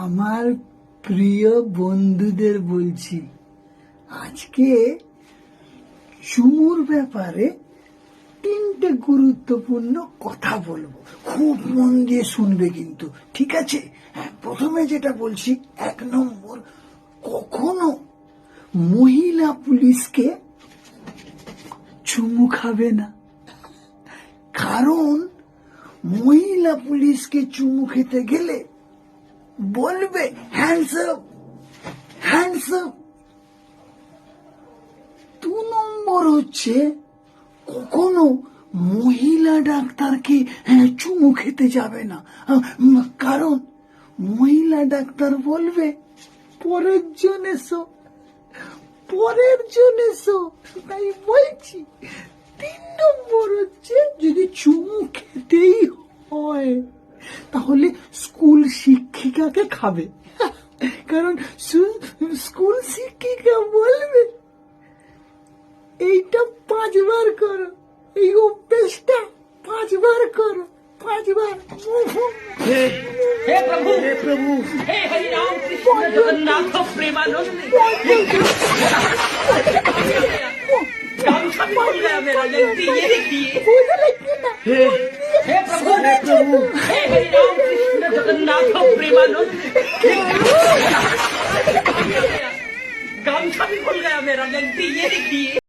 আমার প্রিয় বন্ধুদের বলছি, আজকে চুমুর ব্যাপারে 3টে গুরুত্বপূর্ণ কথা বলবো। খুব মন দিয়ে শুনবে কিন্তু, ঠিক আছে? হ্যাঁ, প্রথমে যেটা বলছি, 1 নম্বর, কখনো মহিলা পুলিশকে চুমু খাবে না। কারণ মহিলা পুলিশকে চুমু খেতে গেলে বলবে হ্যান্ডস আপ, হ্যান্ডস আপ। 2 নম্বর হচ্ছে, কখনো মহিলা ডাক্তারকে চুমু খেতে যাবে না। কারণ মহিলা ডাক্তার বলবে পরের জন এসো, পরের জন এসো। তাই বলছি। 3 নম্বর হচ্ছে, যদি চুমু খেতেই হয় তাহলে স্কুল শিক্ষিকাকে খাবে। কারণ স্কুল শিক্ষিকা বলবে এইটা 5 বার করো, এই অভ্যেসটা 5 বার করো, 5 বার। हे प्रभु, हे प्रभु, हे हरि राम कृष्ण जगन्नाथ प्रेमानंद। गामछा भी खुल गया मेरा, जल्दी ये देखिए। हे प्रभु, हे प्रभु, हे हरि राम कृष्ण जगन्नाथ प्रेमानंद। गामछा भी खुल गया मेरा, जल्दी ये देखिए।